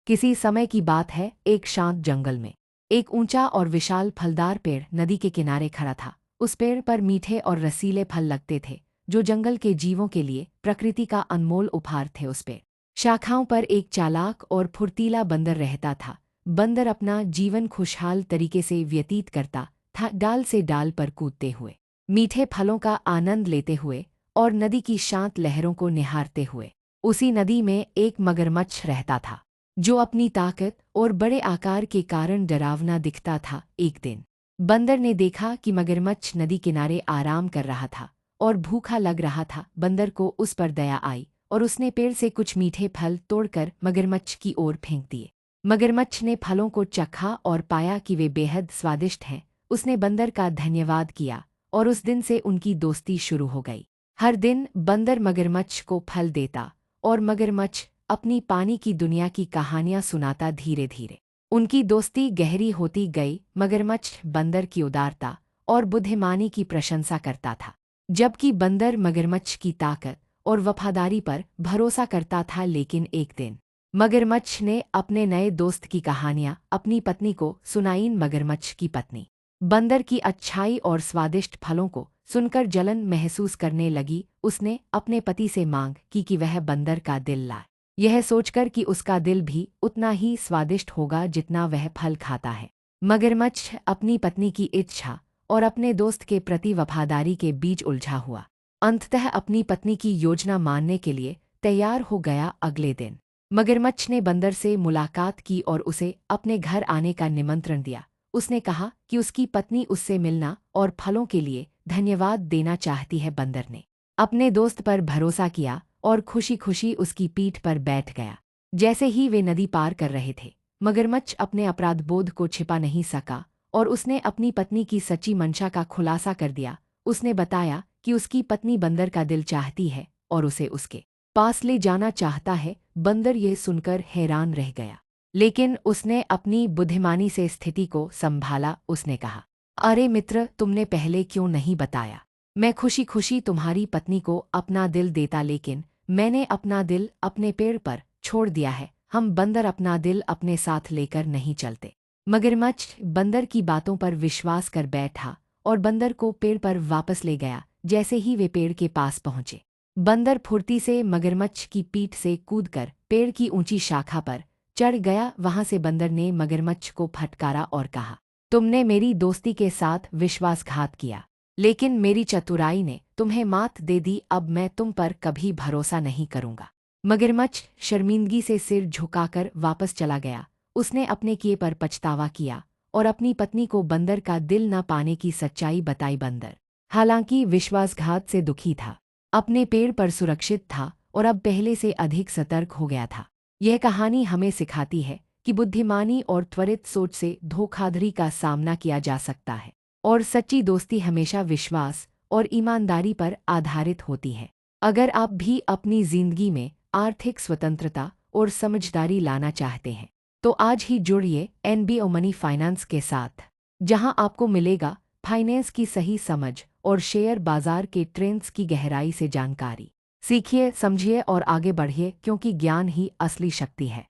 किसी समय की बात है, एक शांत जंगल में एक ऊंचा और विशाल फलदार पेड़ नदी के किनारे खड़ा था। उस पेड़ पर मीठे और रसीले फल लगते थे, जो जंगल के जीवों के लिए प्रकृति का अनमोल उपहार थे। उस पेड़ शाखाओं पर एक चालाक और फुर्तीला बंदर रहता था। बंदर अपना जीवन खुशहाल तरीके से व्यतीत करता था, डाल से डाल पर कूदते हुए, मीठे फलों का आनंद लेते हुए और नदी की शांत लहरों को निहारते हुए। उसी नदी में एक मगरमच्छ रहता था, जो अपनी ताकत और बड़े आकार के कारण डरावना दिखता था। एक दिन बंदर ने देखा कि मगरमच्छ नदी किनारे आराम कर रहा था और भूखा लग रहा था। बंदर को उस पर दया आई और उसने पेड़ से कुछ मीठे फल तोड़कर मगरमच्छ की ओर फेंक दिए। मगरमच्छ ने फलों को चखा और पाया कि वे बेहद स्वादिष्ट हैं। उसने बंदर का धन्यवाद किया और उस दिन से उनकी दोस्ती शुरू हो गई। हर दिन बंदर मगरमच्छ को फल देता और मगरमच्छ अपनी पानी की दुनिया की कहानियां सुनाता। धीरे धीरे उनकी दोस्ती गहरी होती गई। मगरमच्छ बंदर की उदारता और बुद्धिमानी की प्रशंसा करता था, जबकि बंदर मगरमच्छ की ताकत और वफादारी पर भरोसा करता था। लेकिन एक दिन मगरमच्छ ने अपने नए दोस्त की कहानियां अपनी पत्नी को सुनाईं। मगरमच्छ की पत्नी बंदर की अच्छाई और स्वादिष्ट फलों को सुनकर जलन महसूस करने लगी। उसने अपने पति से मांग की कि वह बंदर का दिल लाए, यह सोचकर कि उसका दिल भी उतना ही स्वादिष्ट होगा जितना वह फल खाता है। मगरमच्छ अपनी पत्नी की इच्छा और अपने दोस्त के प्रति वफादारी के बीच उलझा हुआ। अंततः अपनी पत्नी की योजना मानने के लिए तैयार हो गया। अगले दिन मगरमच्छ ने बंदर से मुलाकात की और उसे अपने घर आने का निमंत्रण दिया। उसने कहा कि उसकी पत्नी उससे मिलना और फलों के लिए धन्यवाद देना चाहती है। बंदर ने अपने दोस्त पर भरोसा किया और खुशी खुशी उसकी पीठ पर बैठ गया। जैसे ही वे नदी पार कर रहे थे, मगरमच्छ अपने अपराध बोध को छिपा नहीं सका और उसने अपनी पत्नी की सच्ची मंशा का खुलासा कर दिया। उसने बताया कि उसकी पत्नी बंदर का दिल चाहती है और उसे उसके पास ले जाना चाहता है। बंदर यह सुनकर हैरान रह गया, लेकिन उसने अपनी बुद्धिमानी से स्थिति को संभाला। उसने कहा, अरे मित्र, तुमने पहले क्यों नहीं बताया? मैं खुशी खुशी तुम्हारी पत्नी को अपना दिल देता, लेकिन मैंने अपना दिल अपने पेड़ पर छोड़ दिया है। हम बंदर अपना दिल अपने साथ लेकर नहीं चलते। मगरमच्छ बंदर की बातों पर विश्वास कर बैठा और बंदर को पेड़ पर वापस ले गया। जैसे ही वे पेड़ के पास पहुंचे, बंदर फुर्ती से मगरमच्छ की पीठ से कूदकर पेड़ की ऊंची शाखा पर चढ़ गया। वहां से बंदर ने मगरमच्छ को फटकारा और कहा, तुमने मेरी दोस्ती के साथ विश्वासघात किया, लेकिन मेरी चतुराई ने तुम्हें मात दे दी। अब मैं तुम पर कभी भरोसा नहीं करूंगा। मगरमच्छ शर्मिंदगी से सिर झुकाकर वापस चला गया। उसने अपने किए पर पछतावा किया और अपनी पत्नी को बंदर का दिल न पाने की सच्चाई बताई। बंदर हालांकि विश्वासघात से दुखी था, अपने पेड़ पर सुरक्षित था और अब पहले से अधिक सतर्क हो गया था। यह कहानी हमें सिखाती है कि बुद्धिमानी और त्वरित सोच से धोखाधड़ी का सामना किया जा सकता है और सच्ची दोस्ती हमेशा विश्वास और ईमानदारी पर आधारित होती है। अगर आप भी अपनी जिंदगी में आर्थिक स्वतंत्रता और समझदारी लाना चाहते हैं, तो आज ही जुड़िए एनबीओ मनी फाइनेंस के साथ, जहां आपको मिलेगा फाइनेंस की सही समझ और शेयर बाजार के ट्रेंड्स की गहराई से जानकारी। सीखिए, समझिए और आगे बढ़िए, क्योंकि ज्ञान ही असली शक्ति है।